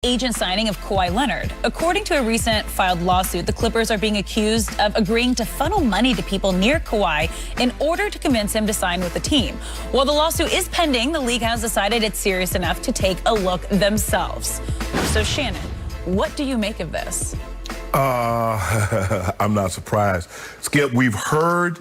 agent signing of Kawhi Leonard. According to a recent filed lawsuit, the Clippers are being accused of agreeing to funnel money to people near Kawhi in order to convince him to sign with the team. While the lawsuit is pending, the league has decided it's serious enough to take a look themselves. So, Shannon, what do you make of this? I'm not surprised. Skip, we've heard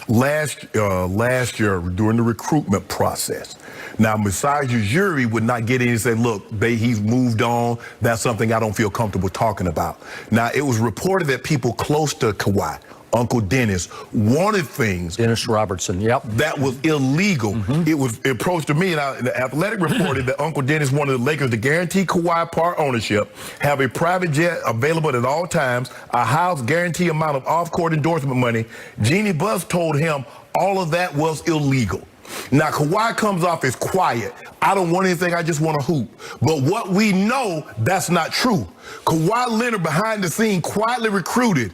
last year during the recruitment process. Now, Masai Ujiri would not get in and say, look, he's moved on. That's something I don't feel comfortable talking about. Now, it was reported that people close to Kawhi, Uncle Dennis, wanted things. Dennis Robertson, yep. That was illegal. It was approached to me, and the Athletic reported that Uncle Dennis wanted the Lakers to guarantee Kawhi part ownership, have a private jet available at all times, a house guarantee amount of off-court endorsement money. Jeannie Buss told him all of that was illegal. Now, Kawhi comes off as quiet. I don't want anything, I just want to hoop. But what we know, that's not true. Kawhi Leonard, behind the scene, quietly recruited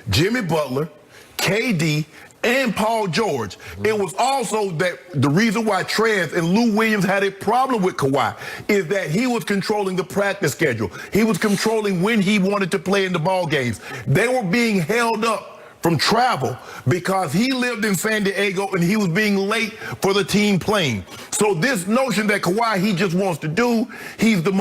Jimmy Butler, KD, and Paul George. It was also that the reason why Trez and Lou Williams had a problem with Kawhi is that he was controlling the practice schedule. He was controlling when he wanted to play in the ball games. They were being held up from travel because he lived in San Diego and he was being late for the team playing. So this notion that Kawhi, he just wants to do, he's the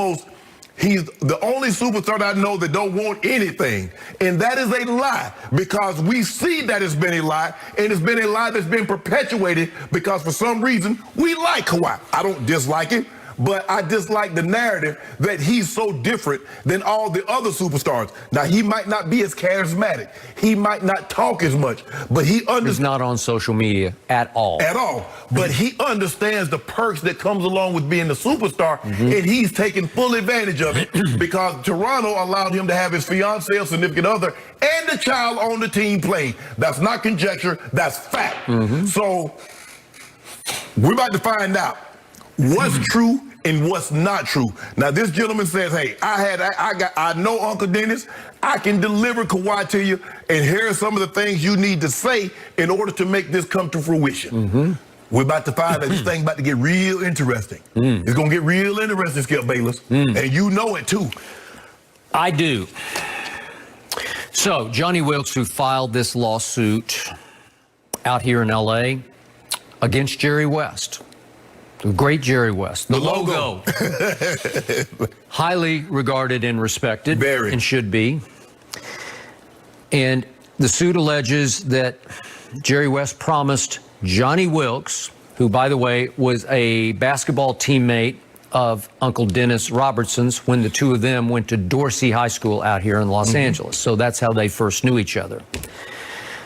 only superstar that I know that don't want anything. And that is a lie, because we see that it's been a lie, and it's been a lie that's been perpetuated because for some reason we like Kawhi. I don't dislike him, but I dislike the narrative that he's so different than all the other superstars. Now, he might not be as charismatic. He might not talk as much, but he understands. He's not on social media at all. At all. But he understands the perks that comes along with being a superstar, and he's taking full advantage of it because Toronto allowed him to have his fiancée or significant other and the child on the team playing. That's not conjecture, that's fact. So we're about to find out what's true and what's not true. Now, this gentleman says, hey, I know Uncle Dennis. I can deliver Kawhi to you, and here are some of the things you need to say in order to make this come to fruition. We're about to find that this thing's about to get real interesting. It's going to get real interesting, Skip Bayless, and you know it too. I do. So, Johnny Wilkes, who filed this lawsuit out here in L.A. against Jerry West, the great Jerry West, the logo. Highly regarded and respected. Very. And should be. And the suit alleges that Jerry West promised Johnny Wilkes, who, by the way, was a basketball teammate of Uncle Dennis Robertson's when the two of them went to Dorsey High School out here in Los Angeles. So that's how they first knew each other.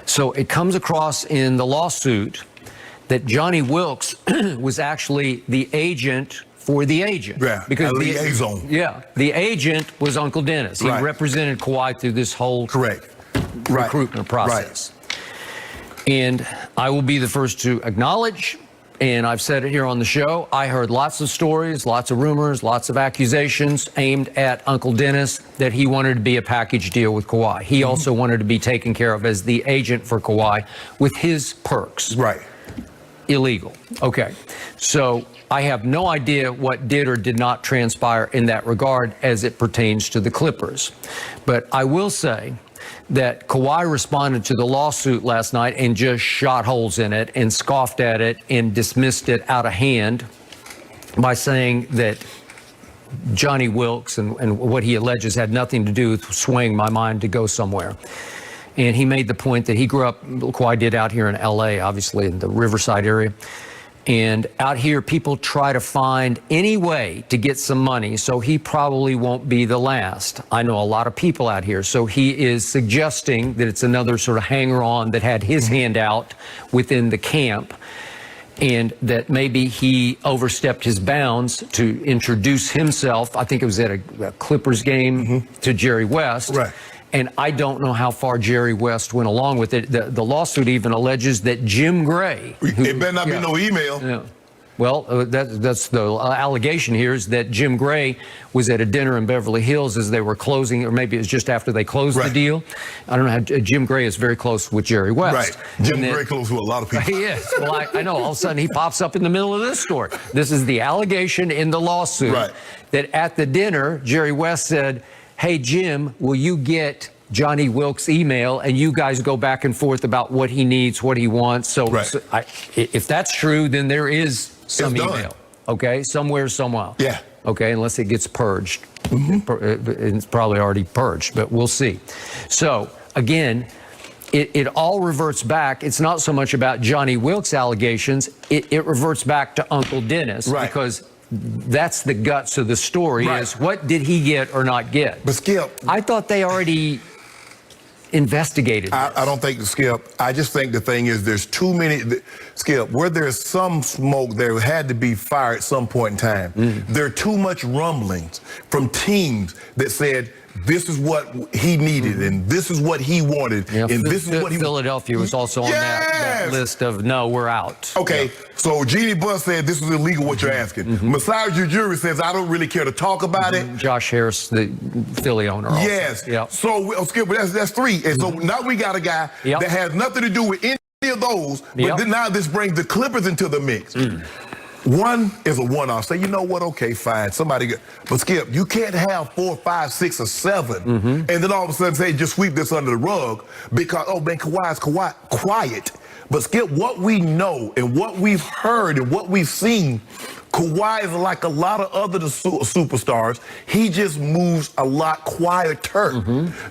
So it comes across in the lawsuit that Johnny Wilkes was actually the agent for the agent. Yeah, because a liaison. The agent was Uncle Dennis. He represented Kawhi through this whole recruitment process. And I will be the first to acknowledge, and I've said it here on the show, I heard lots of stories, lots of rumors, lots of accusations aimed at Uncle Dennis that he wanted to be a package deal with Kawhi. He also wanted to be taken care of as the agent for Kawhi with his perks. Illegal. Okay. So I have no idea what did or did not transpire in that regard as it pertains to the Clippers. But I will say that Kawhi responded to the lawsuit last night and just shot holes in it and scoffed at it and dismissed it out of hand by saying that Johnny Wilkes and what he alleges had nothing to do with swaying my mind to go somewhere. And he made the point that he grew up, Kawhi did, out here in L.A., obviously in the Riverside area. And out here, people try to find any way to get some money, so he probably won't be the last. I know a lot of people out here, so he is suggesting that it's another sort of hanger-on that had his hand out within the camp, and that maybe he overstepped his bounds to introduce himself. I think it was at a Clippers game to Jerry West. And I don't know how far Jerry West went along with it. The lawsuit even alleges that Jim Gray... It better not be no email. Well, that's the allegation here, is that Jim Gray was at a dinner in Beverly Hills as they were closing, or maybe it was just after they closed the deal. I don't know how Jim Gray is very close with Jerry West. Jim Gray close with a lot of people. He is. Well, I know. All of a sudden, he pops up in the middle of this story. This is the allegation in the lawsuit that at the dinner, Jerry West said, hey, Jim, will you get Johnny Wilkes' email, and you guys go back and forth about what he needs, what he wants. So, if that's true, then there is some email, okay, somewhere, somehow. Yeah. Okay, unless it gets purged. It's probably already purged, but we'll see. So, again, it all reverts back. It's not so much about Johnny Wilkes' allegations. It reverts back to Uncle Dennis, because that's the guts of the story, is what did he get or not get? But Skip, I thought they already investigated this. I don't think, Skip, I just think the thing is there's too many, Skip, where there's some smoke, there had to be fire at some point in time. There are too much rumblings from teams that said, this is what he needed, and this is what he wanted, and this is what he... Philadelphia was also on that list of, no, we're out. Okay, so Jeannie Buss said this is illegal what you're asking. Masai Ujiri says, I don't really care to talk about it. Josh Harris, the Philly owner. Also. Yes. So, Skip, that's three. And so now we got a guy that has nothing to do with any of those, but then now this brings the Clippers into the mix. One is a one-off. Say, you know what? Okay, fine. Somebody get, but Skip, you can't have 4, 5, 6, or 7, and then all of a sudden say just sweep this under the rug because Kawhi's quiet. But Skip, what we know and what we've heard and what we've seen, Kawhi is like a lot of other superstars. He just moves a lot quieter.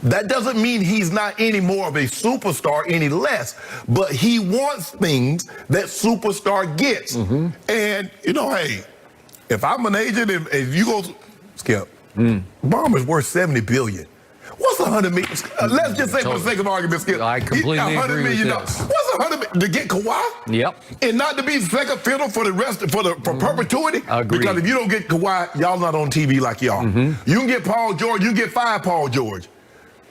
That doesn't mean he's not any more of a superstar any less, but he wants things that superstar gets. And, you know, hey, if I'm an agent and if you go, Skip, Ballmer's worth $70 billion. What's $100 million? Let's just say for the sake of argument, Skip. I completely agree with this. What's $100 million to get Kawhi? And not to be second fiddle for the rest for perpetuity? Agreed. Because if you don't get Kawhi, y'all not on TV like y'all. You can get Paul George, you can get 5 Paul George.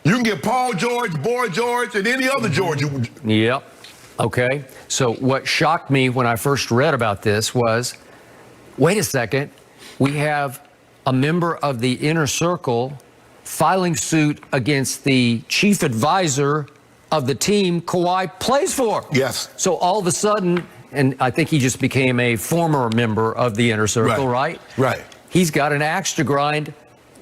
You can get Paul George, Boy George, and any other George. Okay. So what shocked me when I first read about this was, wait a second, we have a member of the inner circle filing suit against the chief advisor of the team Kawhi plays for. Yes. So all of a sudden, and I think he just became a former member of the inner circle, right? He's got an axe to grind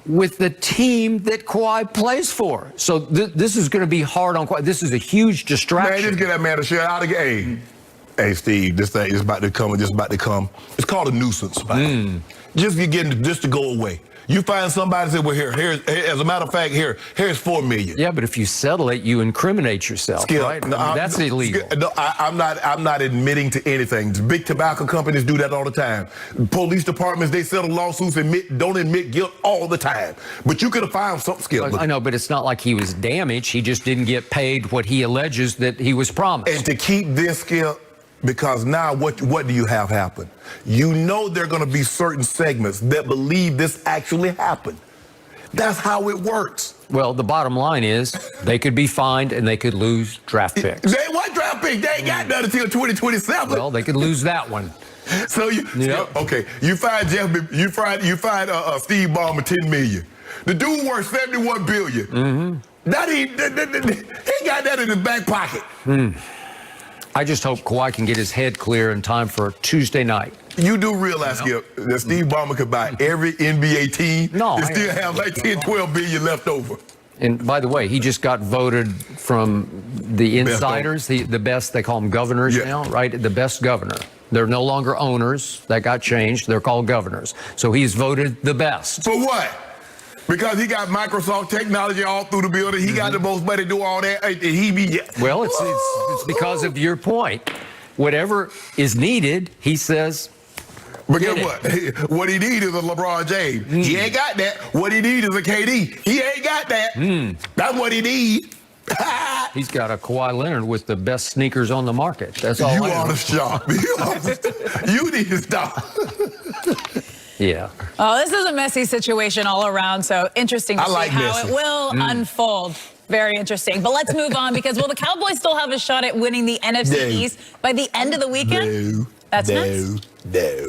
with the team that Kawhi plays for. So this is going to be hard on Kawhi. This is a huge distraction. Man, just get that man a share out of the game. Hey, Steve, this thing is about to come. It's called a nuisance. Just to go away. You find somebody say, well, here, as a matter of fact, here's $4 million. Yeah, but if you settle it, you incriminate yourself, right? No, that's illegal. No, I'm not admitting to anything. Big tobacco companies do that all the time. Police departments, they settle lawsuits and don't admit guilt all the time. But you could have found something, Skip. I know, but it's not like he was damaged. He just didn't get paid what he alleges that he was promised. And to keep this, Skip, because now what do you have happen? You know there are going to be certain segments that believe this actually happened. That's how it works. Well, the bottom line is they could be fined and they could lose draft picks. They what draft pick? They ain't got none until 2027. Well, they could lose that one. So you okay? You find Steve Ballmer $10 million. The dude worth $71 billion. That he got that in his back pocket. I just hope Kawhi can get his head clear in time for Tuesday night. You do realize, Skip, that Steve Ballmer could buy every NBA team and still have like 10, 12 billion left over. And by the way, he just got voted from the insiders, the best, they call them governors now, right? The best governor. They're no longer owners. That got changed. They're called governors. So he's voted the best. For what? Because he got Microsoft technology all through the building. He got the most money to do all that. Well, it's because of your point. Whatever is needed, he says. But guess what? What he needs is a LeBron James. He ain't got that. What he needs is a KD. He ain't got that. That's what he needs. He's got a Kawhi Leonard with the best sneakers on the market. That's all. You ought to stop. You need to stop. Yeah. Oh, this is a messy situation all around, so interesting to see how it will unfold. Very interesting. But let's move on because will the Cowboys still have a shot at winning the NFC East by the end of the weekend? No. That's nuts. No.